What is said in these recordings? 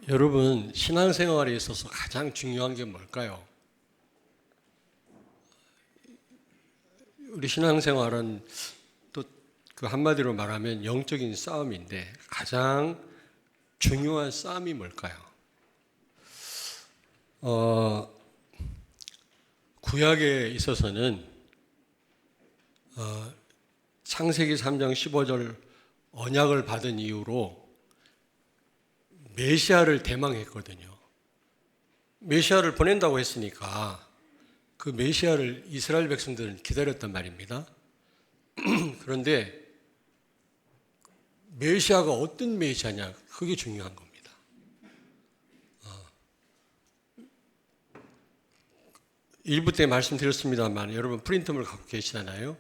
여러분, 신앙생활에 있어서 가장 중요한 게 뭘까요? 우리 신앙생활은 또 그 한마디로 말하면 영적인 싸움인데 가장 중요한 싸움이 뭘까요? 구약에 있어서는 창세기 3장 15절 언약을 받은 이후로 메시아를 대망했거든요. 메시아를 보낸다고 했으니까 그 메시아를 이스라엘 백성들은 기다렸단 말입니다. 그런데 메시아가 어떤 메시아냐, 그게 중요한 겁니다. 1부 때 말씀드렸습니다만 여러분 프린트물 갖고 계시잖아요.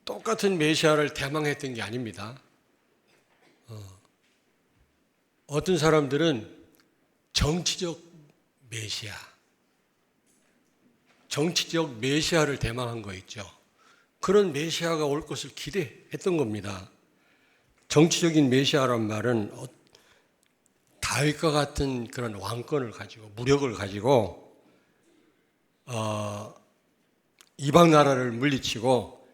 똑같은 메시아를 대망했던 게 아닙니다. 어떤 사람들은 정치적 메시아를 대망한 거 있죠. 그런 메시아가 올 것을 기대했던 겁니다. 정치적인 메시아란 말은 다윗과 같은 그런 왕권을 가지고 무력을 가지고 이방 나라를 물리치고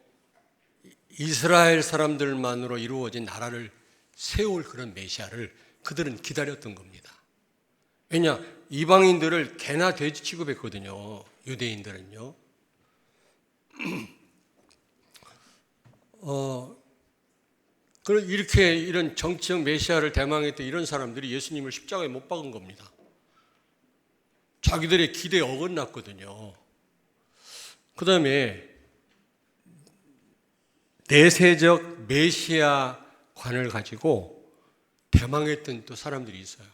이스라엘 사람들만으로 이루어진 나라를 세울 그런 메시아를 그들은 기다렸던 겁니다. 왜냐? 이방인들을 개나 돼지 취급했거든요. 유대인들은요. 이렇게 이런 정치적 메시아를 대망했던 이런 사람들이 예수님을 십자가에 못 박은 겁니다. 자기들의 기대에 어긋났거든요. 그 다음에 내세적 메시아관을 가지고 대망했던 또 사람들이 있어요.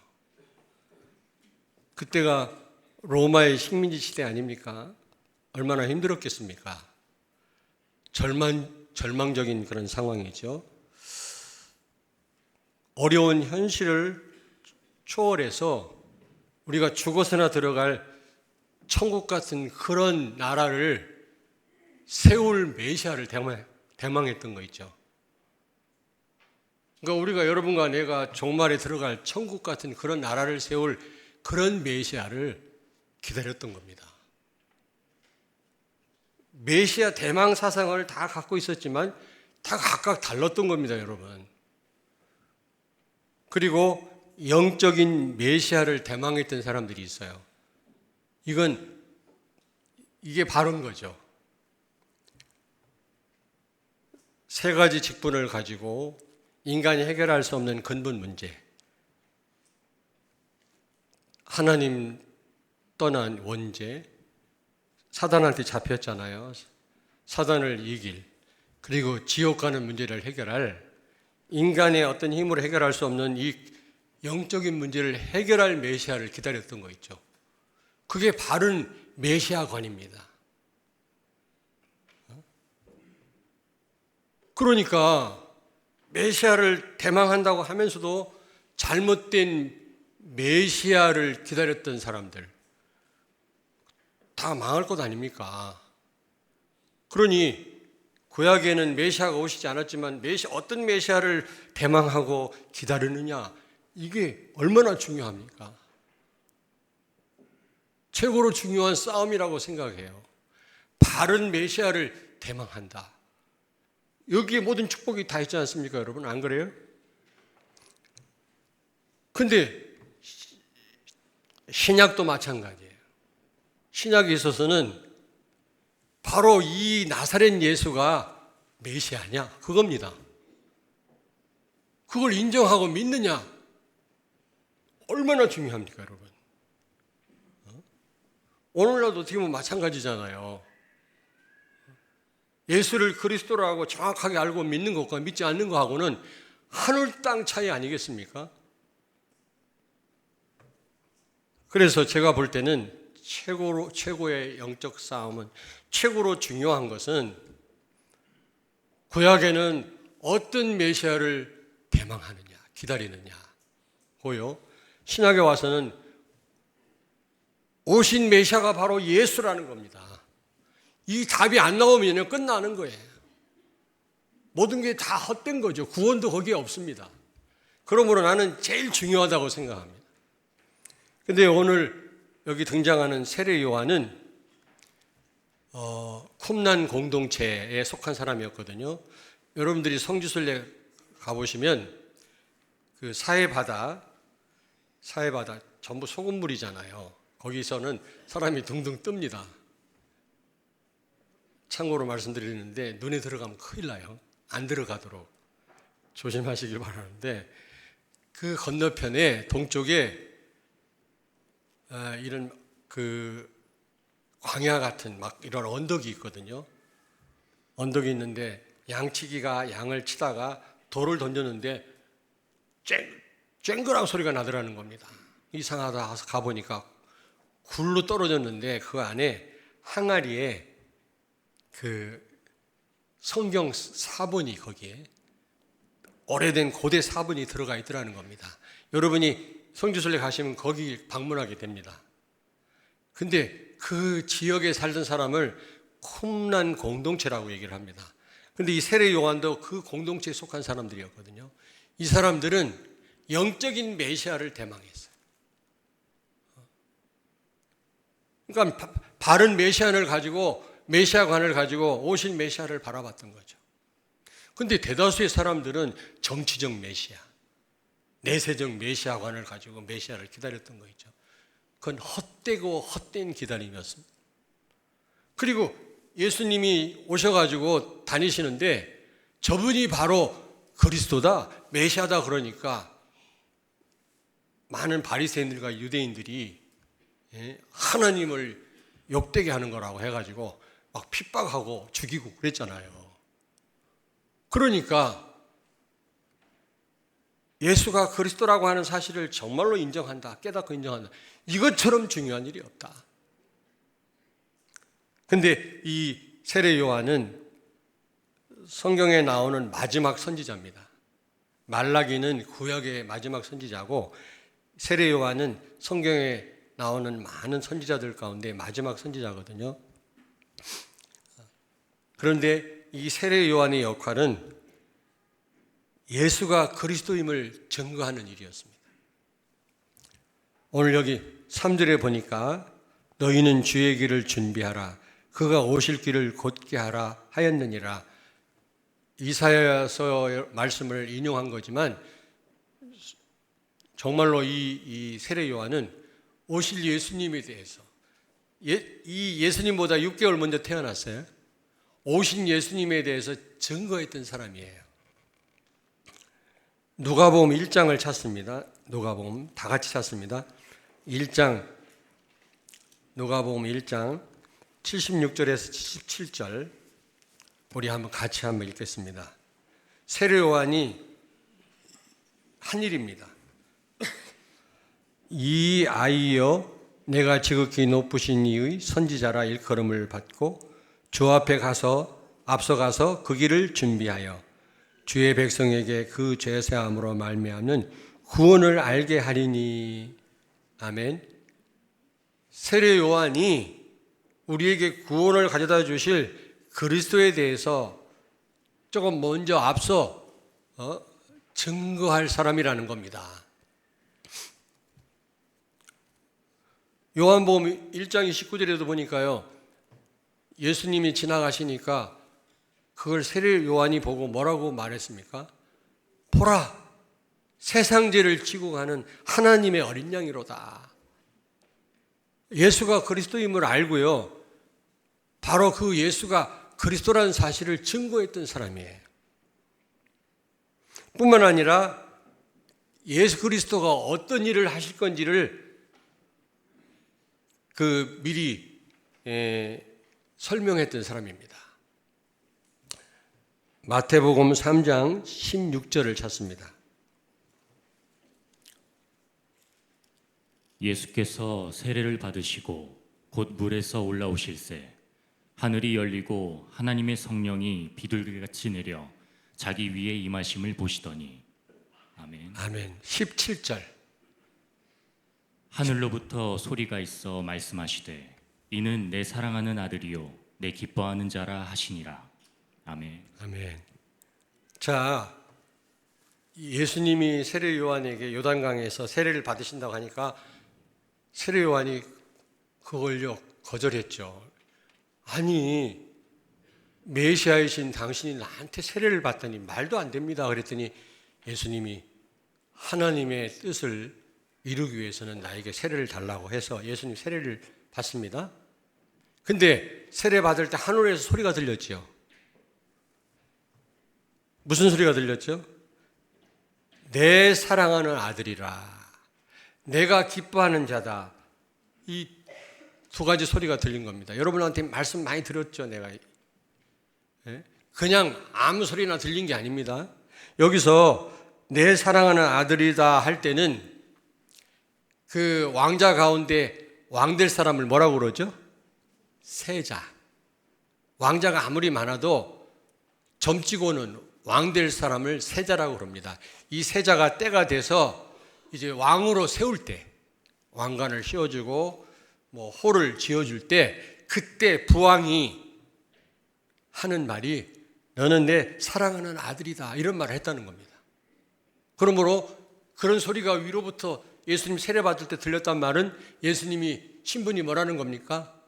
그때가 로마의 식민지 시대 아닙니까? 얼마나 힘들었겠습니까? 절망적인 그런 상황이죠. 어려운 현실을 초월해서 우리가 죽어서나 들어갈 천국 같은 그런 나라를 세울 메시아를 대망했던 거 있죠. 그러니까 우리가 여러분과 내가 종말에 들어갈 천국 같은 그런 나라를 세울 그런 메시아를 기다렸던 겁니다. 메시아 대망 사상을 다 갖고 있었지만 다 각각 달랐던 겁니다, 여러분. 그리고 영적인 메시아를 대망했던 사람들이 있어요. 이게 바른 거죠. 세 가지 직분을 가지고 인간이 해결할 수 없는 근본 문제. 하나님 떠난 원죄, 사단한테 잡혔잖아요. 사단을 이길, 그리고 지옥 가는 문제를 해결할, 인간의 어떤 힘으로 해결할 수 없는 이 영적인 문제를 해결할 메시아를 기다렸던 거 있죠. 그게 바른 메시아관입니다. 그러니까 메시아를 대망한다고 하면서도 잘못된 메시아를 기다렸던 사람들 다 망할 것 아닙니까? 그러니 구약에는 메시아가 오시지 않았지만 어떤 메시아를 대망하고 기다리느냐, 이게 얼마나 중요합니까? 최고로 중요한 싸움이라고 생각해요. 바른 메시아를 대망한다. 여기에 모든 축복이 다 있지 않습니까, 여러분? 안 그래요? 근데 신약도 마찬가지예요. 신약에 있어서는 바로 이 나사렛 예수가 메시아냐? 그겁니다. 그걸 인정하고 믿느냐? 얼마나 중요합니까, 여러분? 오늘날도 어떻게 보면 마찬가지잖아요. 예수를 그리스도라고 정확하게 알고 믿는 것과 믿지 않는 것하고는 하늘 땅 차이 아니겠습니까? 그래서 제가 볼 때는 최고의 영적 싸움은, 최고로 중요한 것은 구약에는 어떤 메시아를 대망하느냐, 기다리느냐 고요. 신약에 와서는 오신 메시아가 바로 예수라는 겁니다. 이 답이 안 나오면 끝나는 거예요. 모든 게 다 헛된 거죠. 구원도 거기에 없습니다. 그러므로 나는 제일 중요하다고 생각합니다. 근데 오늘 여기 등장하는 세례 요한은 쿰란 공동체에 속한 사람이었거든요. 여러분들이 성지순례 가보시면 그 사해바다 전부 소금물이잖아요. 거기서는 사람이 둥둥 뜹니다. 참고로 말씀드리는데 눈에 들어가면 큰일 나요. 안 들어가도록 조심하시길 바라는데, 그 건너편에 동쪽에 이런 그 광야 같은 막 이런 언덕이 있거든요. 언덕이 있는데 양치기가 양을 치다가 돌을 던졌는데 쨍그랑 소리가 나더라는 겁니다. 이상하다 가보니까 굴로 떨어졌는데 그 안에 항아리에 그 성경 사본이, 거기에 오래된 고대 사본이 들어가 있더라는 겁니다. 여러분이 성지순례 가시면 거기 방문하게 됩니다. 근데 그 지역에 살던 사람을 쿰란 공동체라고 얘기를 합니다. 근데 이 세례 요한도 그 공동체에 속한 사람들이었거든요. 이 사람들은 영적인 메시아를 대망했어요. 그러니까 바른 메시아관을 가지고 오실 메시아를 바라봤던 거죠. 근데 대다수의 사람들은 정치적 메시아, 내세적 메시아관을 가지고 메시아를 기다렸던 거죠. 그건 헛되고 헛된 기다림이었습니다. 그리고 예수님이 오셔가지고 다니시는데 저분이 바로 그리스도다, 메시아다 그러니까 많은 바리새인들과 유대인들이 하나님을 욕되게 하는 거라고 해가지고 막 핍박하고 죽이고 그랬잖아요. 그러니까 예수가 그리스도라고 하는 사실을 정말로 인정한다, 깨닫고 인정한다, 이것처럼 중요한 일이 없다. 근데 이 세례 요한은 성경에 나오는 마지막 선지자입니다. 말라기는 구약의 마지막 선지자고 세례 요한은 성경에 나오는 많은 선지자들 가운데 마지막 선지자거든요. 그런데 이 세례 요한의 역할은 예수가 그리스도임을 증거하는 일이었습니다. 오늘 여기 3절에 보니까 너희는 주의 길을 준비하라, 그가 오실 길을 곧게 하라 하였느니라. 이사야서 말씀을 인용한 거지만 정말로 이 세례 요한은 오실 예수님에 대해서, 이 예수님보다 6개월 먼저 태어났어요. 오신 예수님에 대해서 증거했던 사람이에요. 누가복음 1장을 찾습니다. 누가복음 다 같이 찾습니다. 1장, 누가복음 1장 76절에서 77절 우리 같이 한번 읽겠습니다. 세례 요한이 한 일입니다. 이 아이여, 내가 지극히 높으신 이의 선지자라 일컬음을 받고 주 앞에 앞서가서 그 길을 준비하여 주의 백성에게 그 죄사함으로 말미암는 구원을 알게 하리니. 아멘. 세례 요한이 우리에게 구원을 가져다 주실 그리스도에 대해서 조금 먼저 앞서 증거할 사람이라는 겁니다. 요한복음 1장 19절에도 보니까요, 예수님이 지나가시니까 그걸 세례 요한이 보고 뭐라고 말했습니까? 보라, 세상 죄를 지고 가는 하나님의 어린 양이로다. 예수가 그리스도임을 알고요, 바로 그 예수가 그리스도라는 사실을 증거했던 사람이에요. 뿐만 아니라 예수 그리스도가 어떤 일을 하실 건지를 미리 설명했던 사람입니다. 마태복음 3장 16절을 찾습니다. 예수께서 세례를 받으시고 곧 물에서 올라오실새 하늘이 열리고 하나님의 성령이 비둘기같이 내려 자기 위에 임하심을 보시더니. 아멘. 아멘. 17절. 하늘로부터 소리가 있어 말씀하시되 이는 내 사랑하는 아들이요 내 기뻐하는 자라 하시니라. 아멘. 아멘. 자, 예수님이 세례 요한에게 요단강에서 세례를 받으신다고 하니까 세례 요한이 그걸요 거절했죠. 아니 메시아이신 당신이 나한테 세례를 받다니 말도 안 됩니다. 그랬더니 예수님이 하나님의 뜻을 이루기 위해서는 나에게 세례를 달라고 해서 예수님 세례를 받습니다. 근데 세례 받을 때 하늘에서 소리가 들렸죠. 무슨 소리가 들렸죠? 내 사랑하는 아들이라, 내가 기뻐하는 자다. 이 두 가지 소리가 들린 겁니다. 여러분한테 말씀 많이 들었죠, 내가. 그냥 아무 소리나 들린 게 아닙니다. 여기서 내 사랑하는 아들이다 할 때는 그 왕자 가운데 왕 될 사람을 뭐라고 그러죠? 세자. 왕자가 아무리 많아도 점찍고는 왕 될 사람을 세자라고 그럽니다. 이 세자가 때가 돼서 이제 왕으로 세울 때, 왕관을 씌워주고 호를 지어줄 때, 그때 부왕이 하는 말이 너는 내 사랑하는 아들이다, 이런 말을 했다는 겁니다. 그러므로 그런 소리가 위로부터 예수님 세례 받을 때 들렸단 말은 예수님이 신분이 뭐라는 겁니까?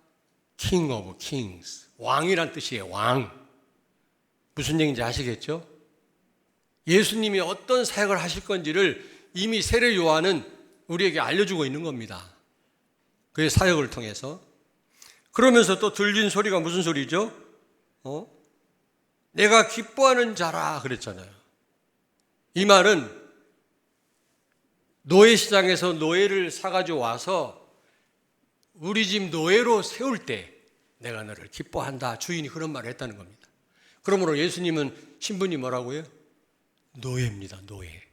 King of Kings, 왕이란 뜻이에요. 왕. 무슨 얘기인지 아시겠죠? 예수님이 어떤 사역을 하실 건지를 이미 세례 요한은 우리에게 알려주고 있는 겁니다. 그의 사역을 통해서. 그러면서 또 들린 소리가 무슨 소리죠? 내가 기뻐하는 자라 그랬잖아요. 이 말은 노예시장에서 노예를 사가지고 와서 우리 집 노예로 세울 때 내가 너를 기뻐한다, 주인이 그런 말을 했다는 겁니다. 그러므로 예수님은 신분이 뭐라고요? 노예입니다. 노예.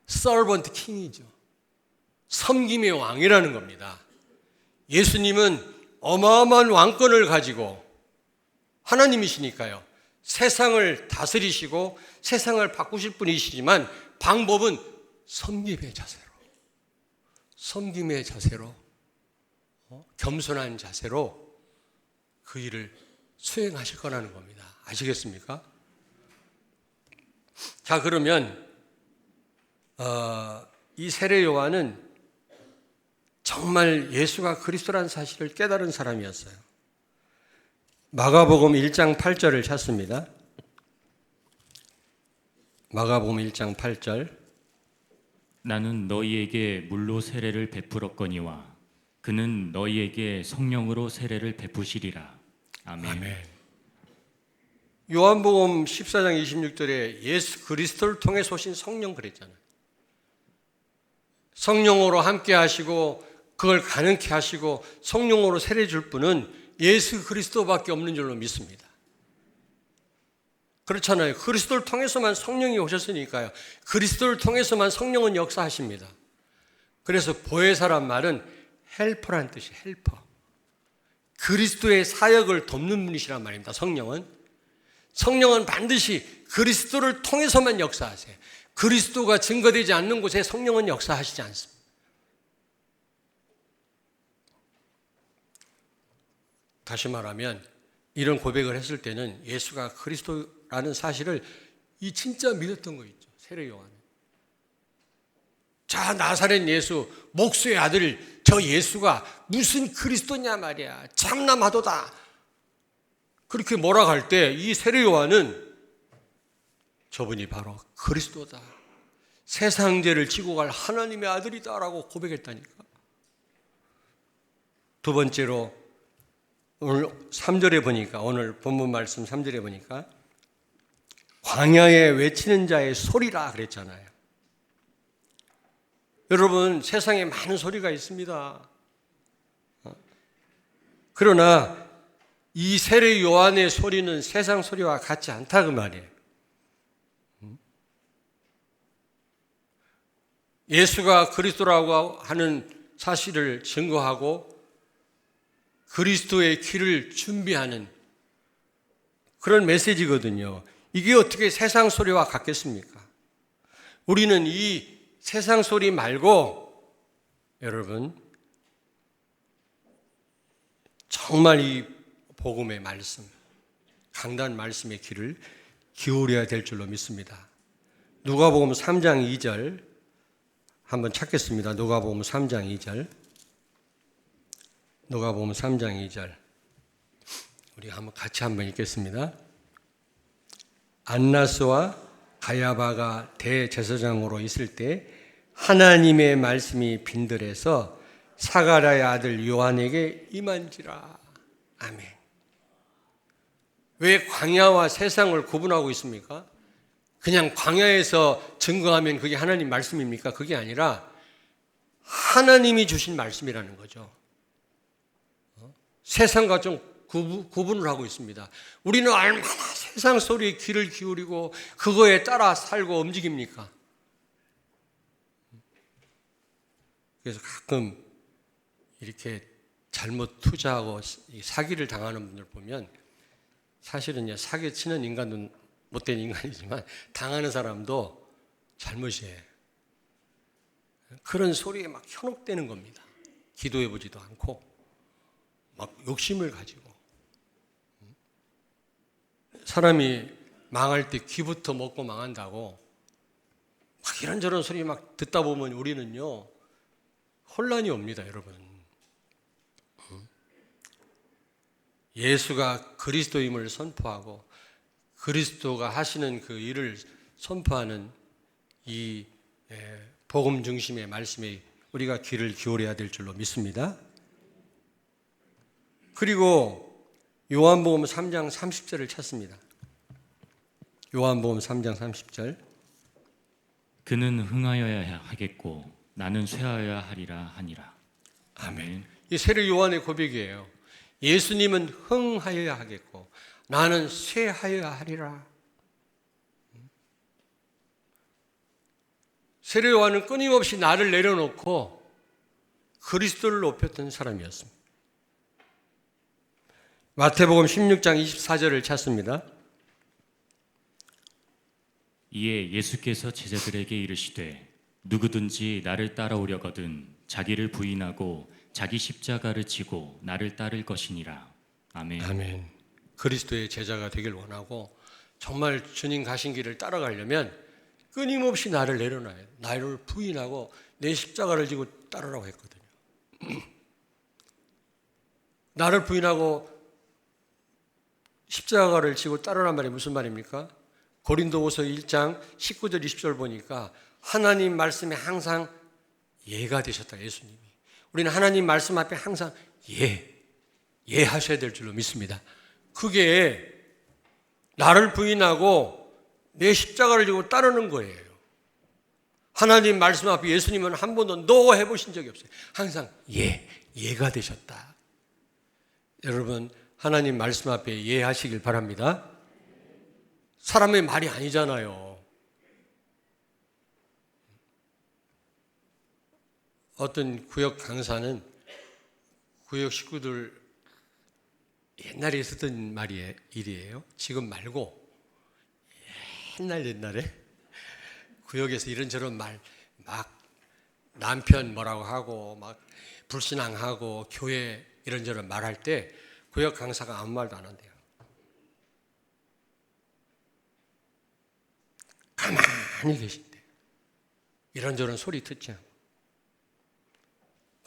서번트 킹이죠. 섬김의 왕이라는 겁니다. 예수님은 어마어마한 왕권을 가지고 하나님이시니까요, 세상을 다스리시고 세상을 바꾸실 분이시지만 방법은 섬김의 자세로 겸손한 자세로 그 일을 수행하실 거라는 겁니다. 아시겠습니까? 자, 그러면 이 세례 요한은 정말 예수가 그리스도라는 사실을 깨달은 사람이었어요. 마가복음 1장 8절을 찾습니다. 마가복음 1장 8절. 나는 너희에게 물로 세례를 베풀었거니와 그는 너희에게 성령으로 세례를 베푸시리라. 아멘. 아멘. 요한복음 14장 26절에 예수 그리스도를 통해 오신 성령 그랬잖아요. 성령으로 함께 하시고 그걸 가능케 하시고 성령으로 세례 줄 분은 예수 그리스도밖에 없는 줄로 믿습니다. 그렇잖아요. 그리스도를 통해서만 성령이 오셨으니까요. 그리스도를 통해서만 성령은 역사하십니다. 그래서 보혜사란 말은 헬퍼란 뜻이에요. 헬퍼. 그리스도의 사역을 돕는 분이시란 말입니다. 성령은 반드시 그리스도를 통해서만 역사하세요. 그리스도가 증거되지 않는 곳에 성령은 역사하시지 않습니다. 다시 말하면 이런 고백을 했을 때는 예수가 그리스도라는 사실을 이 진짜 믿었던 거 있죠. 세례 요한은. 자, 나사렛 예수, 목수의 아들 저 예수가 무슨 그리스도냐 말이야. 참남하도다. 그렇게 몰아갈 때 이 세례 요한은 저분이 바로 그리스도다, 세상 죄를 지고 갈 하나님의 아들이다라고 고백했다니까. 두 번째로 오늘 3절에 보니까, 오늘 본문 말씀 3절에 보니까 광야에 외치는 자의 소리라 그랬잖아요. 여러분, 세상에 많은 소리가 있습니다. 그러나 이 세례 요한의 소리는 세상 소리와 같지 않다 그 말이에요. 예수가 그리스도라고 하는 사실을 증거하고 그리스도의 길을 준비하는 그런 메시지거든요. 이게 어떻게 세상 소리와 같겠습니까? 우리는 이 세상 소리 말고 여러분 정말 이 복음의 말씀, 강단 말씀의 귀를 기울여야 될 줄로 믿습니다. 누가복음 3장 2절 한번 찾겠습니다. 누가복음 3장 2절. 누가복음 3장 2절. 우리 같이 한번 읽겠습니다. 안나스와 가야바가 대제사장으로 있을 때 하나님의 말씀이 빈들에서 사가랴의 아들 요한에게 임한지라. 아멘. 왜 광야와 세상을 구분하고 있습니까? 그냥 광야에서 증거하면 그게 하나님 말씀입니까? 그게 아니라 하나님이 주신 말씀이라는 거죠. 세상과 좀 구분을 하고 있습니다. 우리는 얼마나 세상 소리에 귀를 기울이고 그거에 따라 살고 움직입니까? 그래서 가끔 이렇게 잘못 투자하고 사기를 당하는 분들 보면 사실은 사기치는 인간은 못된 인간이지만 당하는 사람도 잘못이에요. 그런 소리에 막 현혹되는 겁니다. 기도해 보지도 않고 막 욕심을 가지고 사람이 망할 때 귀부터 먹고 망한다고 막 이런저런 소리 막 듣다 보면 우리는요 혼란이 옵니다, 여러분. 예수가 그리스도임을 선포하고 그리스도가 하시는 그 일을 선포하는 이 복음 중심의 말씀에 우리가 귀를 기울여야 될 줄로 믿습니다. 그리고 요한복음 3장 30절을 찾습니다. 요한복음 3장 30절. 그는 흥하여야 하겠고 나는 쇠하여야 하리라 하니라. 아멘. 이 세례 요한의 고백이에요. 예수님은 흥하여야 하겠고 나는 쇠하여야 하리라. 세례 요한은 끊임없이 나를 내려놓고 그리스도를 높였던 사람이었습니다. 마태복음 16장 24절을 찾습니다. 이에 예수께서 제자들에게 이르시되 누구든지 나를 따라오려거든 자기를 부인하고 자기 십자가를 지고 나를 따를 것이니라. 아멘. 아멘. 그리스도의 제자가 되길 원하고 정말 주님 가신 길을 따라가려면 끊임없이 나를 내려놔야 돼. 나를 부인하고 내 십자가를 지고 따르라고 했거든요. 나를 부인하고 십자가를 지고 따르란 말이 무슨 말입니까? 고린도후서 1장 19절 20절 보니까 하나님 말씀에 항상 예가 되셨다, 예수님이. 우리는 하나님 말씀 앞에 항상 예 하셔야 될 줄로 믿습니다. 그게 나를 부인하고 내 십자가를 지고 따르는 거예요. 하나님 말씀 앞에 예수님은 한 번도 노 해보신 적이 없어요. 항상 예가 되셨다. 여러분, 하나님 말씀 앞에 예 하시길 바랍니다. 사람의 말이 아니잖아요. 어떤 구역 강사는 구역 식구들 옛날에 있었던 일이에요. 지금 말고 옛날에 구역에서 이런저런 말 막 남편 뭐라고 하고 막 불신앙하고 교회 이런저런 말할 때 구역 강사가 아무 말도 안 한대요. 가만히 계신대. 이런저런 소리 듣지 않고.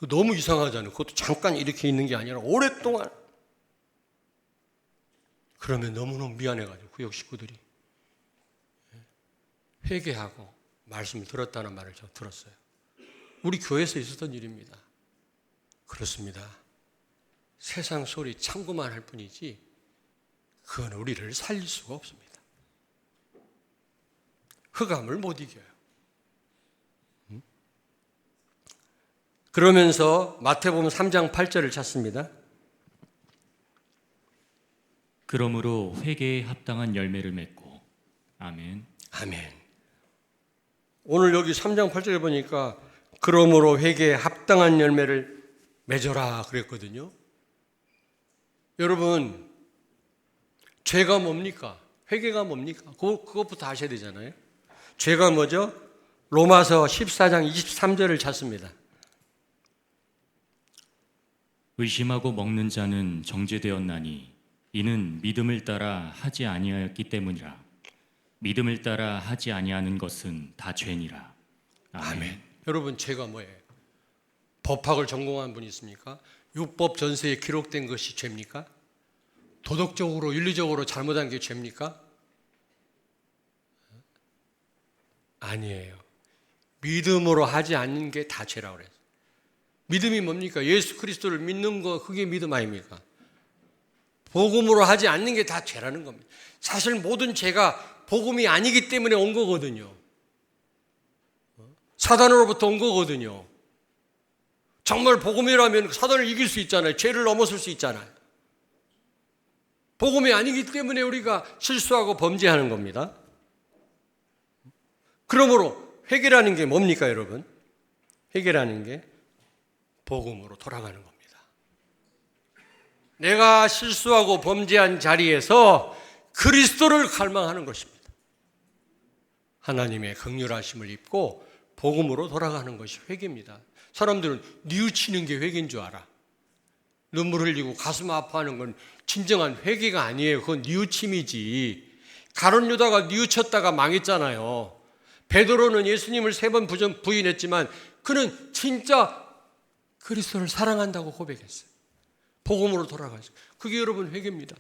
너무 이상하잖아요. 그것도 잠깐 이렇게 있는 게 아니라 오랫동안. 그러면 너무너무 미안해가지고 구역 식구들이 회개하고 말씀을 들었다는 말을 저 들었어요. 우리 교회에서 있었던 일입니다. 그렇습니다. 세상 소리 참고만 할 뿐이지 그건 우리를 살릴 수가 없습니다. 흑암을 못 이겨요. 그러면서 마태복음 3장 8절을 찾습니다. 그러므로 회개에 합당한 열매를 맺고. 아멘. 아멘. 오늘 여기 3장 8절에 보니까 그러므로 회개에 합당한 열매를 맺어라 그랬거든요. 여러분, 죄가 뭡니까? 회개가 뭡니까? 그것부터 아셔야 되잖아요. 죄가 뭐죠? 로마서 14장 23절을 찾습니다. 의심하고 먹는 자는 정죄되었나니 이는 믿음을 따라 하지 아니하였기 때문이라. 믿음을 따라 하지 아니하는 것은 다 죄니라. 아멘. 여러분, 죄가 뭐예요? 법학을 전공한 분이 있습니까? 율법 전서에 기록된 것이 죄입니까? 도덕적으로 윤리적으로 잘못한 게 죄입니까? 아니에요. 믿음으로 하지 않는 게 다 죄라고 그래요. 믿음이 뭡니까? 예수 그리스도를 믿는 거, 그게 믿음 아닙니까? 복음으로 하지 않는 게 다 죄라는 겁니다. 사실 모든 죄가 복음이 아니기 때문에 온 거거든요. 사단으로부터 온 거거든요. 정말 복음이라면 사단을 이길 수 있잖아요. 죄를 넘어설 수 있잖아요. 복음이 아니기 때문에 우리가 실수하고 범죄하는 겁니다. 그러므로 회개라는 게 뭡니까, 여러분? 회개라는 게 복음으로 돌아가는 겁니다. 내가 실수하고 범죄한 자리에서 그리스도를 갈망하는 것입니다. 하나님의 긍휼하심을 입고 복음으로 돌아가는 것이 회개입니다. 사람들은 뉘우치는 게 회개인 줄 알아. 눈물 흘리고 가슴 아파하는 건 진정한 회개가 아니에요. 그건 뉘우침이지. 가룟 유다가 뉘우쳤다가 망했잖아요. 베드로는 예수님을 3번 부인했지만 그는 진짜 그리스도를 사랑한다고 고백했어요. 복음으로 돌아가서. 그게 여러분 회개입니다.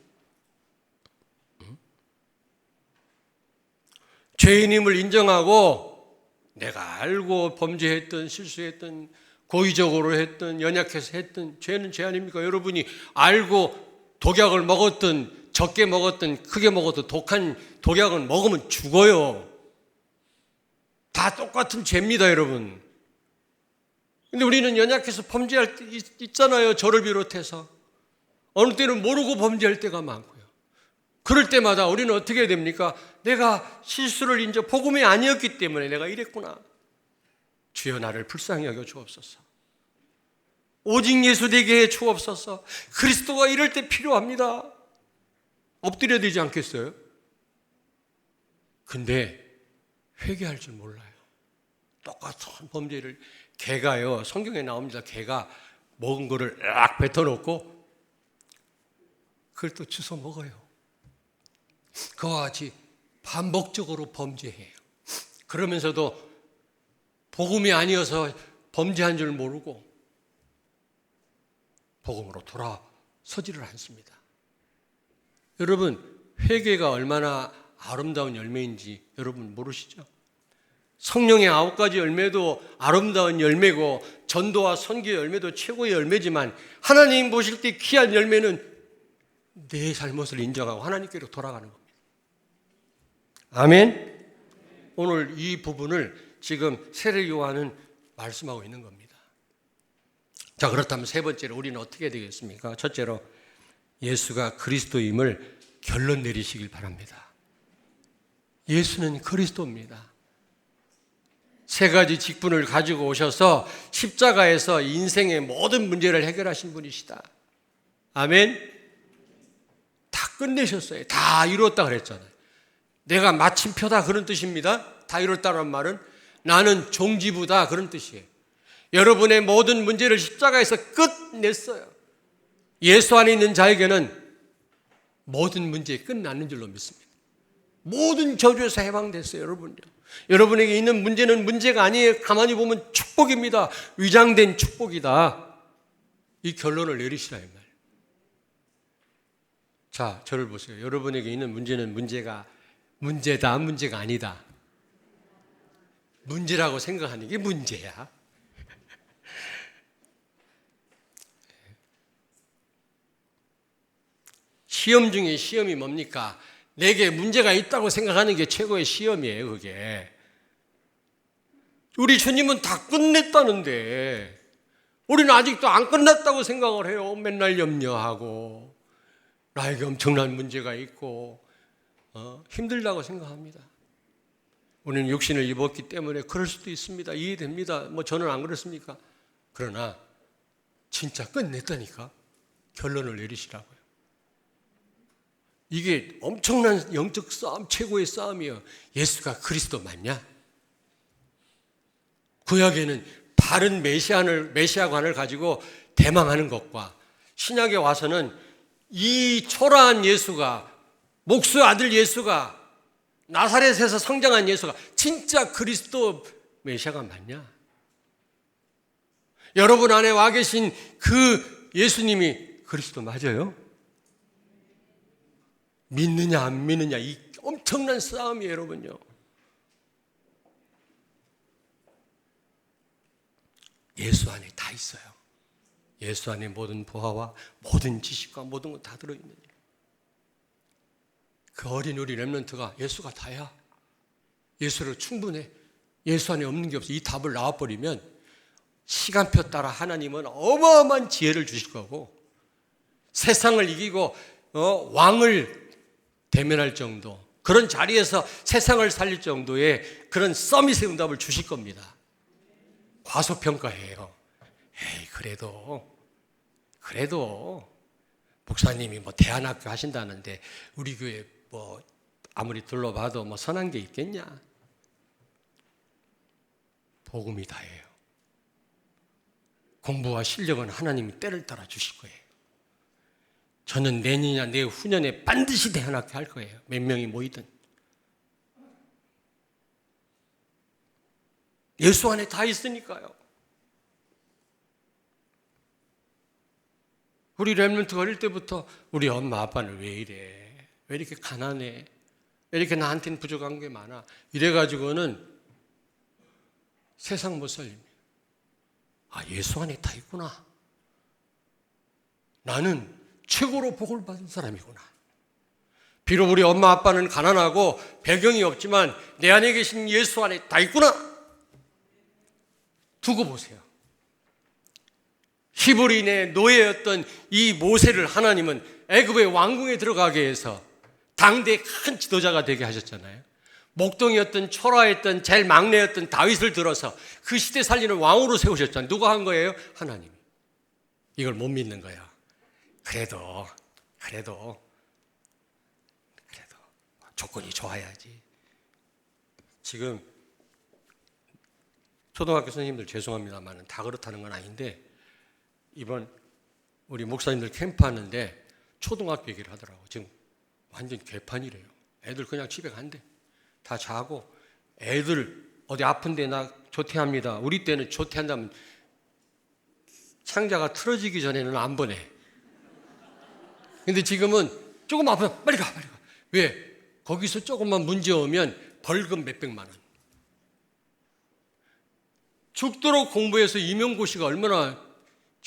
죄인임을 인정하고 내가 알고 범죄했던, 실수했던, 고의적으로 했던, 연약해서 했던 죄는 죄 아닙니까? 여러분이 알고 독약을 먹었던, 적게 먹었던, 크게 먹었던 독한 독약을 먹으면 죽어요. 다 똑같은 죄입니다, 여러분. 근데 우리는 연약해서 범죄할 때 있잖아요. 저를 비롯해서. 어느 때는 모르고 범죄할 때가 많고요. 그럴 때마다 우리는 어떻게 해야 됩니까? 내가 실수를 인정, 복음이 아니었기 때문에 내가 이랬구나. 주여 나를 불쌍히 여겨 주옵소서. 오직 예수 되게 해 주옵소서. 그리스도가 이럴 때 필요합니다. 엎드려야 되지 않겠어요? 근데 회개할 줄 몰라요. 똑같은 범죄를 개가요, 성경에 나옵니다. 개가 먹은 거를 쫙 뱉어놓고 그걸 또 주워 먹어요. 그와 같이 반복적으로 범죄해요. 그러면서도 복음이 아니어서 범죄한 줄 모르고 복음으로 돌아서지를 않습니다. 여러분, 회개가 얼마나 아름다운 열매인지 여러분 모르시죠? 성령의 9가지 열매도 아름다운 열매고 전도와 선교의 열매도 최고의 열매지만 하나님 보실 때 귀한 열매는 내 잘못을 인정하고 하나님께로 돌아가는 겁니다. 아멘? 오늘 이 부분을 지금 세례 요한은 말씀하고 있는 겁니다. 자, 그렇다면 세 번째로 우리는 어떻게 되겠습니까? 첫째로 예수가 그리스도임을 결론 내리시길 바랍니다. 예수는 그리스도입니다. 3가지 직분을 가지고 오셔서 십자가에서 인생의 모든 문제를 해결하신 분이시다. 아멘? 다 끝내셨어요. 다 이루었다 그랬잖아요. 내가 마침표다 그런 뜻입니다. 다 이뤘다는 말은 나는 종지부다 그런 뜻이에요. 여러분의 모든 문제를 십자가에서 끝냈어요. 예수 안에 있는 자에게는 모든 문제 끝나는 줄로 믿습니다. 모든 저주에서 해방됐어요. 여러분요. 여러분에게 있는 문제는 문제가 아니에요. 가만히 보면 축복입니다. 위장된 축복이다. 이 결론을 내리시라 이 말. 자, 저를 보세요. 여러분에게 있는 문제는 문제다, 문제가 아니다. 문제라고 생각하는 게 문제야. 시험 중에 시험이 뭡니까? 내게 문제가 있다고 생각하는 게 최고의 시험이에요, 그게. 우리 주님은 다 끝냈다는데 우리는 아직도 안 끝났다고 생각을 해요. 맨날 염려하고 나에게 엄청난 문제가 있고 힘들다고 생각합니다. 우리는 육신을 입었기 때문에 그럴 수도 있습니다. 이해됩니다. 저는 안 그렇습니까? 그러나 진짜 끝냈다니까 결론을 내리시라고요. 이게 엄청난 영적 싸움, 최고의 싸움이에요. 예수가 그리스도 맞냐? 구약에는 바른 메시아관을 가지고 대망하는 것과 신약에 와서는 이 초라한 예수가, 목수의 아들 예수가 나사렛에서 성장한 예수가 진짜 그리스도 메시아가 맞냐? 여러분 안에 와 계신 그 예수님이 그리스도 맞아요? 믿느냐 안 믿느냐 이 엄청난 싸움이에요, 여러분요. 예수 안에 다 있어요. 예수 안에 모든 보화와 모든 지식과 모든 것 다 들어있는 일. 그 어린 우리 렘넌트가 예수가 다야. 예수로 충분해. 예수 안에 없는 게 없어. 이 답을 나와버리면 시간표 따라 하나님은 어마어마한 지혜를 주실 거고 세상을 이기고 왕을 대면할 정도, 그런 자리에서 세상을 살릴 정도의 그런 서밋의 응답을 주실 겁니다. 과소평가해요. 에이, 그래도 목사님이 뭐 대안학교 하신다는데 우리 교회 뭐 아무리 둘러봐도 뭐 선한 게 있겠냐? 복음이 다예요. 공부와 실력은 하나님이 때를 따라 주실 거예요. 저는 내년이나 내후년에 반드시 대안학교 할 거예요. 몇 명이 모이든. 예수 안에 다 있으니까요. 우리 렘넌트가 어릴 때부터 우리 엄마 아빠는 왜 이래? 왜 이렇게 가난해? 왜 이렇게 나한테는 부족한 게 많아? 이래가지고는 세상 못 살립니다. 아, 예수 안에 다 있구나. 나는 최고로 복을 받은 사람이구나. 비록 우리 엄마 아빠는 가난하고 배경이 없지만 내 안에 계신 예수 안에 다 있구나. 두고 보세요. 히브리인의 노예였던 이 모세를 하나님은 애굽의 왕궁에 들어가게 해서 당대의 큰 지도자가 되게 하셨잖아요. 목동이었던 초라했던 제일 막내였던 다윗을 들어서 그 시대 살리는 왕으로 세우셨잖아요. 누가 한 거예요? 하나님이. 이걸 못 믿는 거야. 그래도 조건이 좋아야지. 지금 초등학교 선생님들 죄송합니다만 다 그렇다는 건 아닌데 이번 우리 목사님들 캠프 하는데 초등학교 얘기를 하더라고. 지금 완전 개판이래요. 애들 그냥 집에 간대. 다 자고 애들 어디 아픈데 나 조퇴합니다. 우리 때는 조퇴한다면 창자가 틀어지기 전에는 안 보내. 근데 지금은 조금 아프면 빨리 가. 왜? 거기서 조금만 문제 오면 벌금 몇백만 원. 죽도록 공부해서 임용고시가 얼마나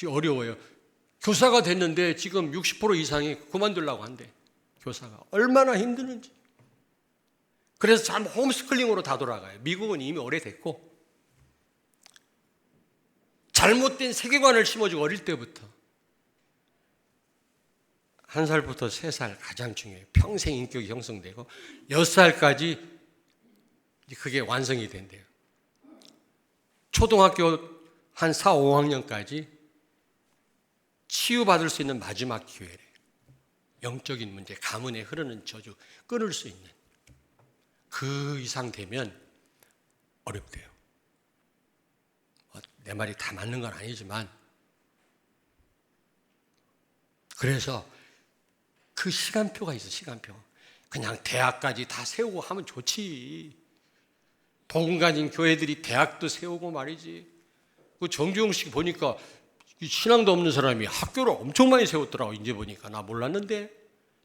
어려워요. 교사가 됐는데 지금 60% 이상이 그만두려고 한대. 교사가 얼마나 힘드는지. 그래서 참 홈스쿨링으로 다 돌아가요. 미국은 이미 오래됐고 잘못된 세계관을 심어주고 어릴 때부터 1살부터 3살 가장 중요해요. 평생 인격이 형성되고 6살까지 그게 완성이 된대요. 초등학교 한 4, 5학년까지 치유받을 수 있는 마지막 기회래요. 영적인 문제, 가문에 흐르는 저주 끊을 수 있는. 그 이상 되면 어렵대요. 내 말이 다 맞는 건 아니지만 그래서 그 시간표가 있어. 시간표. 그냥 대학까지 다 세우고 하면 좋지. 복음 가진 교회들이 대학도 세우고 말이지. 그 정주영 씨 보니까 신앙도 없는 사람이 학교를 엄청 많이 세웠더라고. 이제 보니까. 나 몰랐는데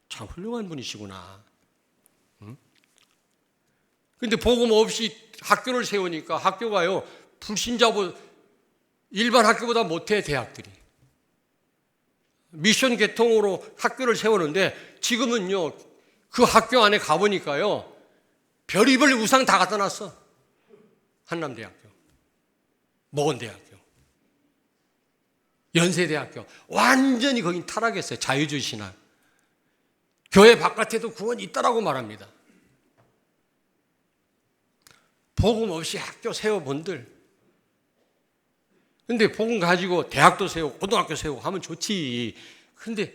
참 훌륭한 분이시구나. 근데 복음 없이 학교를 세우니까 학교가요 불신자보 일반 학교보다 못해. 대학들이 미션 계통으로 학교를 세우는데 지금은요 그 학교 안에 가보니까요 별의별 우상 다 갖다 놨어. 한남대학교, 모건대학교, 연세대학교 완전히 거긴 타락했어요. 자유주의 신학. 교회 바깥에도 구원이 있다라고 말합니다. 복음 없이 학교 세워본들. 근데 복음 가지고 대학도 세우고 고등학교 세우고 하면 좋지. 근데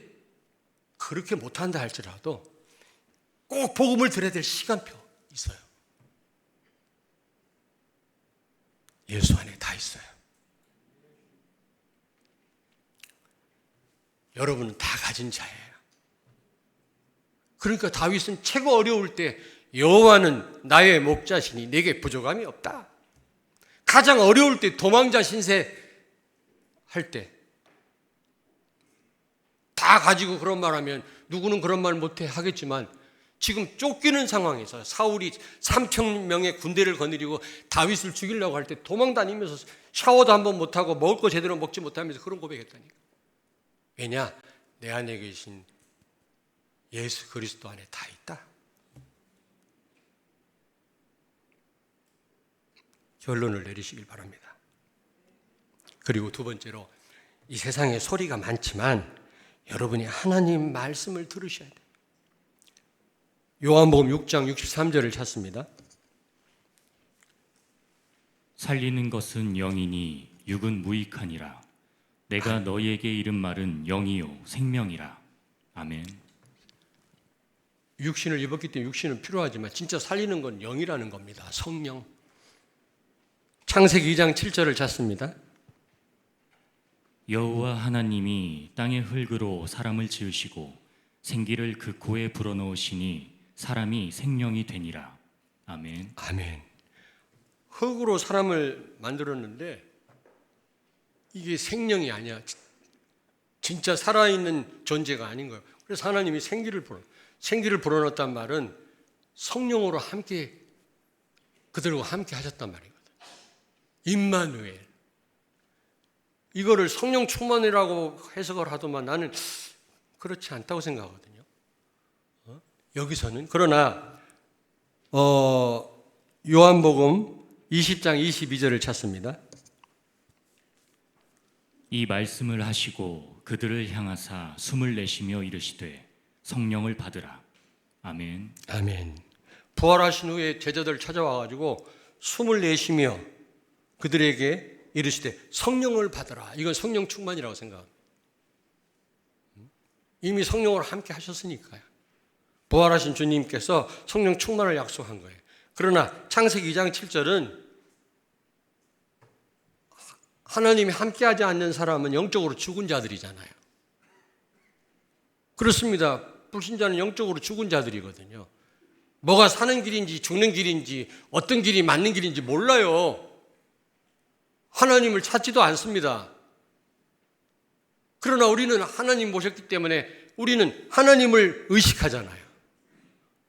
그렇게 못한다 할지라도 꼭 복음을 들어야 될 시간표 있어요. 예수 안에 다 있어요. 여러분은 다 가진 자예요. 그러니까 다윗은 최고 어려울 때 여호와는 나의 목자시니 내게 부족함이 없다. 가장 어려울 때 도망자 신세 할 때 다 가지고 그런 말 하면 누구는 그런 말 못해 하겠지만 지금 쫓기는 상황에서 사울이 3천 명의 군대를 거느리고 다윗을 죽이려고 할 때 도망 다니면서 샤워도 한번 못하고 먹을 거 제대로 먹지 못하면서 그런 고백했다니까. 왜냐? 내 안에 계신 예수 그리스도 안에 다 있다. 결론을 내리시길 바랍니다. 그리고 두 번째로 이 세상에 소리가 많지만 여러분이 하나님 말씀을 들으셔야 돼요. 요한복음 6장 63절을 찾습니다. 살리는 것은 영이니 육은 무익하니라. 내가 너희에게 이른 말은 영이요 생명이라. 아멘. 육신을 입었기 때문에 육신은 필요하지만 진짜 살리는 건 영이라는 겁니다. 성령. 창세기 2장 7절을 찾습니다. 여호와 하나님이 땅의 흙으로 사람을 지으시고 생기를 그 코에 불어넣으시니 사람이 생명이 되니라. 아멘. 아멘. 흙으로 사람을 만들었는데 이게 생명이 아니야. 진짜 살아있는 존재가 아닌 거예요. 그래서 하나님이 생기를 불어넣었단 말은 성령으로 함께 그들과 함께 하셨단 말이거든. 임마누엘. 이거를 성령 충만이라고 해석을 하더만 나는 그렇지 않다고 생각하거든요. 여기서는 그러나 요한복음 20장 22절을 찾습니다. 이 말씀을 하시고 그들을 향하사 숨을 내쉬며 이르시되 성령을 받으라. 아멘. 아멘. 부활하신 후에 제자들 찾아와가지고 숨을 내쉬며 그들에게 이르시되 성령을 받으라. 이건 성령 충만이라고 생각합니다. 이미 성령으로 함께 하셨으니까요. 부활하신 주님께서 성령 충만을 약속한 거예요. 그러나 창세기 2장 7절은 하나님이 함께하지 않는 사람은 영적으로 죽은 자들이잖아요. 그렇습니다. 불신자는 영적으로 죽은 자들이거든요. 뭐가 사는 길인지 죽는 길인지 어떤 길이 맞는 길인지 몰라요. 하나님을 찾지도 않습니다. 그러나 우리는 하나님 모셨기 때문에 우리는 하나님을 의식하잖아요.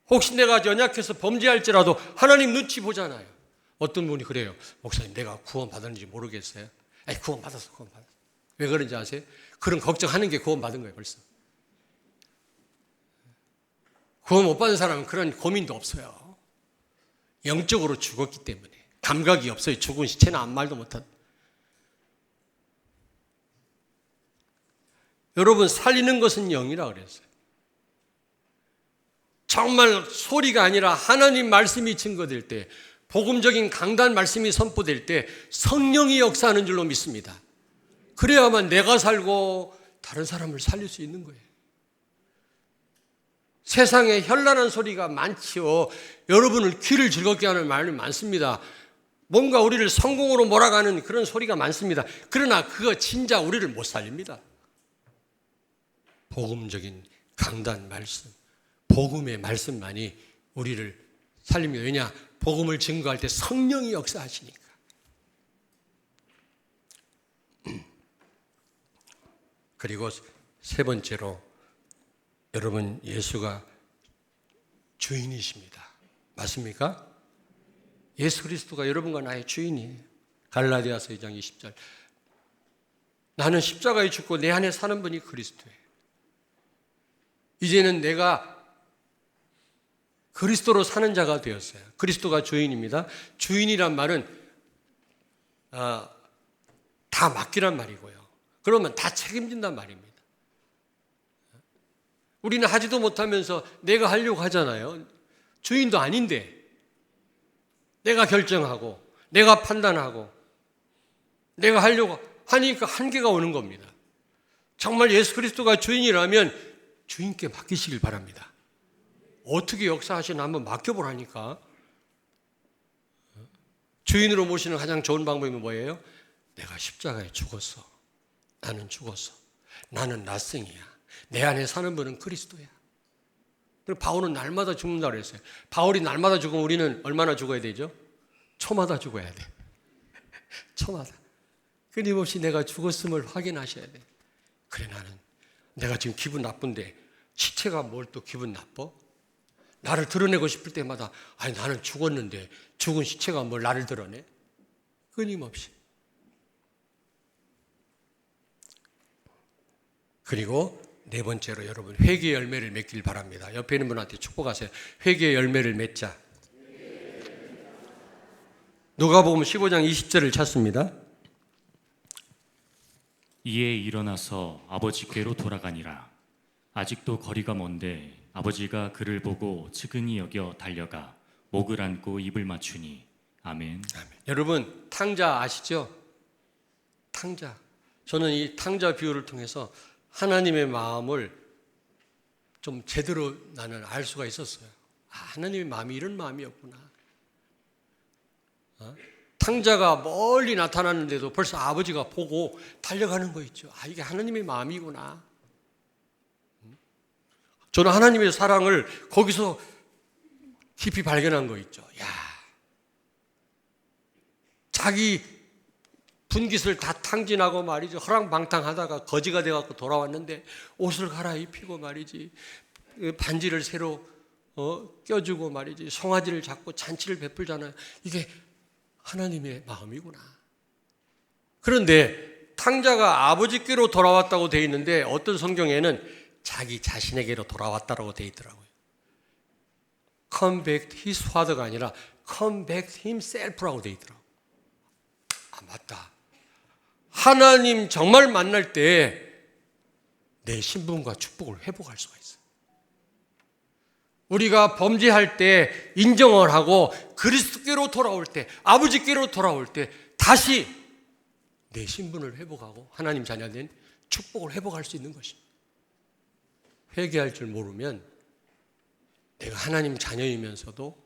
혹시 내가 연약해서 범죄할지라도 하나님 눈치 보잖아요. 어떤 분이 그래요. 목사님 내가 구원 받았는지 모르겠어요. 구원 받았어. 왜 그런지 아세요? 그런 걱정하는 게 구원 받은 거예요. 벌써. 구원 못 받은 사람은 그런 고민도 없어요. 영적으로 죽었기 때문에 감각이 없어요. 죽은 시체는 아무 말도 못한. 여러분 살리는 것은 영이라 그랬어요. 정말 소리가 아니라 하나님 말씀이 증거될 때, 복음적인 강단 말씀이 선포될 때 성령이 역사하는 줄로 믿습니다. 그래야만 내가 살고 다른 사람을 살릴 수 있는 거예요. 세상에 현란한 소리가 많지요. 여러분을 귀를 즐겁게 하는 말이 많습니다. 뭔가 우리를 성공으로 몰아가는 그런 소리가 많습니다. 그러나 그거 진짜 우리를 못 살립니다. 복음적인 강단 말씀, 복음의 말씀만이 우리를 살립니다. 왜냐? 복음을 증거할 때 성령이 역사하시니까. 그리고 세 번째로 여러분 예수가 주인이십니다. 맞습니까? 예수 그리스도가 여러분과 나의 주인이에요. 갈라디아서 2장 20절. 나는 십자가에 죽고 내 안에 사는 분이 그리스도예요. 이제는 내가 그리스도로 사는 자가 되었어요. 그리스도가 주인입니다. 주인이란 말은 다 맡기란 말이고요. 그러면 다 책임진단 말입니다. 우리는 하지도 못하면서 내가 하려고 하잖아요. 주인도 아닌데 내가 결정하고 내가 판단하고 내가 하려고 하니까 한계가 오는 겁니다. 정말 예수 그리스도가 주인이라면 주인께 맡기시길 바랍니다. 어떻게 역사하시나 한번 맡겨보라니까. 주인으로 모시는 가장 좋은 방법이 뭐예요? 내가 십자가에 죽었어. 나는 죽었어. 나는 낯생이야. 내 안에 사는 분은 그리스도야. 바울은 날마다 죽는다고 그랬어요. 바울이 날마다 죽으면 우리는 얼마나 죽어야 되죠? 초마다 죽어야 돼. 초마다. 끊임없이 내가 죽었음을 확인하셔야 돼. 그래, 나는 내가 지금 기분 나쁜데 시체가 뭘 또 기분 나빠? 나를 드러내고 싶을 때마다 아니 나는 죽었는데 죽은 시체가 뭘 나를 드러내? 끊임없이. 그리고 네 번째로 여러분 회개의 열매를 맺길 바랍니다. 옆에 있는 분한테 축복하세요. 회개의 열매를 맺자. 누가복음 15장 20절을 찾습니다. 이에 일어나서 아버지께로 돌아가니라. 아직도 거리가 먼데 아버지가 그를 보고 측은히 여겨 달려가 목을 안고 입을 맞추니 아멘. 아멘. 여러분 탕자 아시죠? 탕자. 저는 이 탕자 비유를 통해서 하나님의 마음을 좀 제대로 나는 알 수가 있었어요. 아, 하나님의 마음이 이런 마음이었구나. 탕자가 멀리 나타났는데도 벌써 아버지가 보고 달려가는 거 있죠. 아, 이게 하나님의 마음이구나. 저는 하나님의 사랑을 거기서 깊이 발견한 거 있죠. 야, 자기 분깃을 다 탕진하고 말이죠. 허랑방탕하다가 거지가 돼갖고 돌아왔는데 옷을 갈아입히고 말이지. 반지를 새로 껴주고 말이지. 송아지를 잡고 잔치를 베풀잖아요. 이게 하나님의 마음이구나. 그런데 탕자가 아버지께로 돌아왔다고 되어 있는데 어떤 성경에는 자기 자신에게로 돌아왔다고 되어 있더라고요. Come back to his father가 아니라 Come back to himself라고 되어 있더라고요. 아, 맞다. 하나님 정말 만날 때 내 신분과 축복을 회복할 수가 있어요. 우리가 범죄할 때 인정을 하고 그리스도께로 돌아올 때, 아버지께로 돌아올 때 다시 내 신분을 회복하고 하나님 자녀된 축복을 회복할 수 있는 것입니다. 회개할 줄 모르면 내가 하나님 자녀이면서도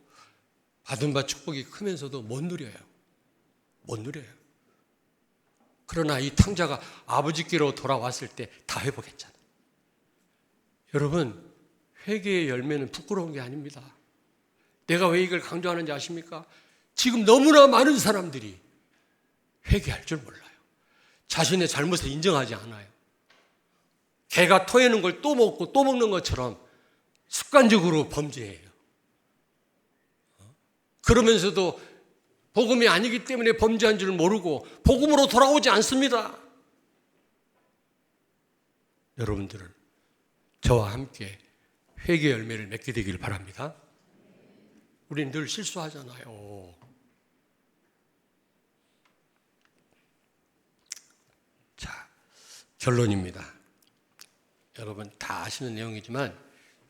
받은 바 축복이 크면서도 못 누려요. 못 누려요. 그러나 이 탕자가 아버지께로 돌아왔을 때 다 회복했잖아요. 여러분, 회개의 열매는 부끄러운 게 아닙니다. 내가 왜 이걸 강조하는지 아십니까? 지금 너무나 많은 사람들이 회개할 줄 몰라요. 자신의 잘못을 인정하지 않아요. 개가 토해는 걸 또 먹고 또 먹는 것처럼 습관적으로 범죄해요. 그러면서도 복음이 아니기 때문에 범죄한 줄 모르고 복음으로 돌아오지 않습니다. 여러분들은 저와 함께 회개 열매를 맺게 되길 바랍니다. 우리는 늘 실수하잖아요. 자, 결론입니다. 여러분 다 아시는 내용이지만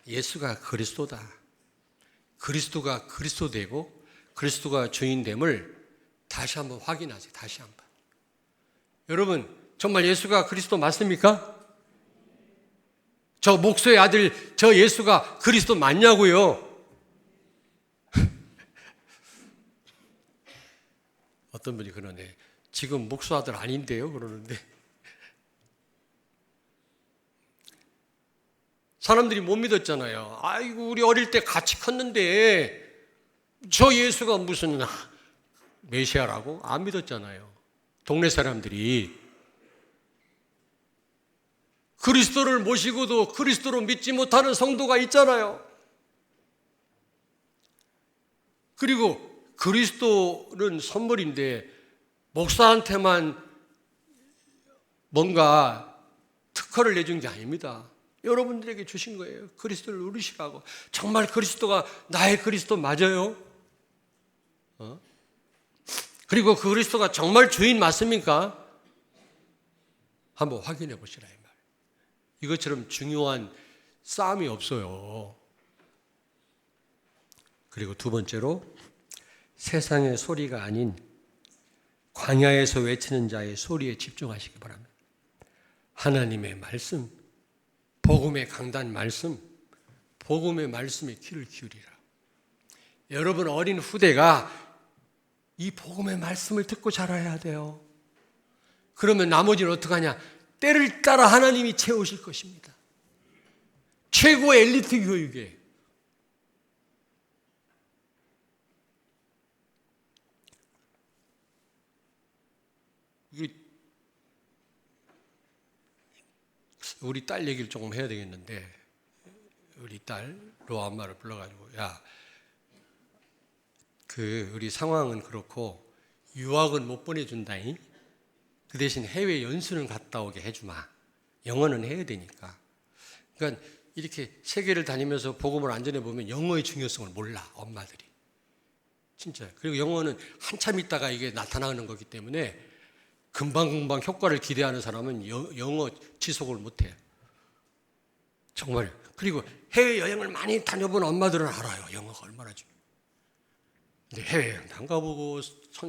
예수가 그리스도다. 그리스도가 그리스도 되고 그리스도가 주인됨을 다시 한번 확인하세요. 다시 한번. 여러분 정말 예수가 그리스도 맞습니까? 저 목소의 아들 저 예수가 그리스도 맞냐고요? 어떤 분이 그러네. 지금 목소 아들 아닌데요? 그러는데 사람들이 못 믿었잖아요. 아이고 우리 어릴 때 같이 컸는데 저 예수가 무슨 메시아라고? 안 믿었잖아요. 동네 사람들이. 그리스도를 모시고도 그리스도로 믿지 못하는 성도가 있잖아요. 그리고 그리스도는 선물인데 목사한테만 뭔가 특허를 내준 게 아닙니다. 여러분들에게 주신 거예요. 그리스도를 누리시라고. 정말 그리스도가 나의 그리스도 맞아요? 그리고 그 그리스도가 정말 주인 맞습니까? 한번 확인해 보시라 이 말. 이것처럼 중요한 싸움이 없어요. 그리고 두 번째로 세상의 소리가 아닌 광야에서 외치는 자의 소리에 집중하시기 바랍니다. 하나님의 말씀, 복음의 강단 말씀, 복음의 말씀에 귀를 기울이라. 여러분 어린 후대가 이 복음의 말씀을 듣고 자라야 돼요. 그러면 나머지는 어떡하냐? 때를 따라 하나님이 채우실 것입니다. 최고의 엘리트 교육에 우리 딸 얘기를 조금 해야 되겠는데, 우리 딸 로아 엄마를 불러가지고, 야, 우리 상황은 그렇고 유학은 못 보내준다잉. 그 대신 해외 연수는 갔다 오게 해주마. 영어는 해야 되니까. 그러니까 이렇게 세계를 다니면서 복음을 안 전해보면 영어의 중요성을 몰라, 엄마들이. 진짜. 그리고 영어는 한참 있다가 이게 나타나는 거기 때문에 금방금방 효과를 기대하는 사람은 영어 지속을 못해요. 정말. 그리고 해외여행을 많이 다녀본 엄마들은 알아요. 영어가 얼마나 중요해요. 근데 해외여행 안 가보고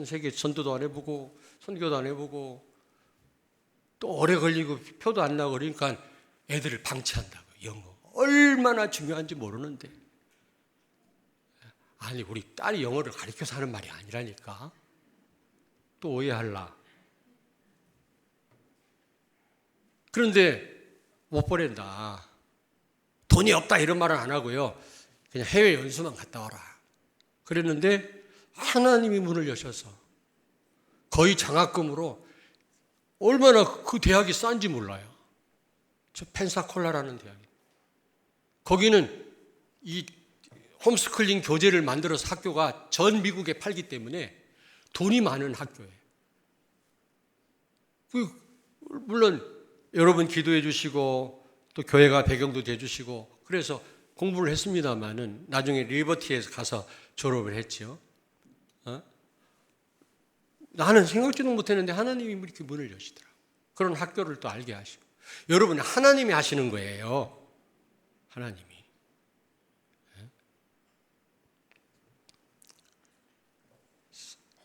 세계 전도도 안 해보고 선교도 안 해보고 또 오래 걸리고 표도 안 나고 그러니까 애들을 방치한다고. 영어 얼마나 중요한지 모르는데. 아니 우리 딸이 영어를 가르쳐서 하는 말이 아니라니까. 또 오해할라. 그런데 못 보낸다. 돈이 없다 이런 말은 안 하고요. 그냥 해외 연수만 갔다 와라. 그랬는데 하나님이 문을 여셔서 거의 장학금으로 얼마나 그 대학이 싼지 몰라요. 저 펜사콜라라는 대학이. 거기는 이 홈스쿨링 교재를 만들어서 학교가 전 미국에 팔기 때문에 돈이 많은 학교예요. 물론 여러분 기도해 주시고 또 교회가 배경도 돼 주시고 그래서 공부를 했습니다마는 나중에 리버티에서 가서 졸업을 했죠. 나는 생각지도 못했는데 하나님이 이렇게 문을 여시더라고요. 그런 학교를 또 알게 하시고. 여러분 하나님이 하시는 거예요. 하나님이.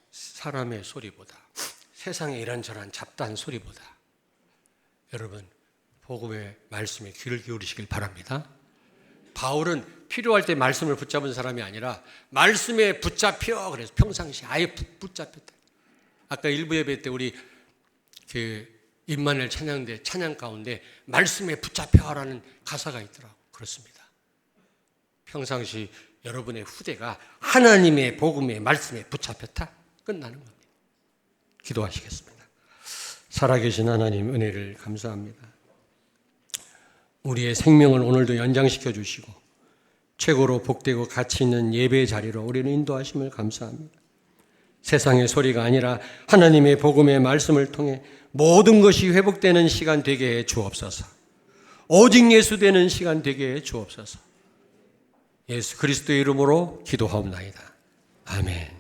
사람의 소리보다, 세상의 이런저런 잡다한 소리보다 여러분 복음의 말씀에 귀를 기울이시길 바랍니다. 바울은 필요할 때 말씀을 붙잡은 사람이 아니라 말씀에 붙잡혀 그래서 평상시 아예 붙잡혔다. 아까 일부 예배 때 우리 임마누엘 찬양대 찬양 가운데 말씀에 붙잡혀라는 가사가 있더라고. 그렇습니다. 평상시 여러분의 후대가 하나님의 복음의 말씀에 붙잡혔다. 끝나는 겁니다. 기도하시겠습니다. 살아계신 하나님 은혜를 감사합니다. 우리의 생명을 오늘도 연장시켜 주시고 최고로 복되고 가치 있는 예배의 자리로 우리를 인도하심을 감사합니다. 세상의 소리가 아니라 하나님의 복음의 말씀을 통해 모든 것이 회복되는 시간 되게 해 주옵소서. 오직 예수 되는 시간 되게 해 주옵소서. 예수 그리스도의 이름으로 기도하옵나이다. 아멘.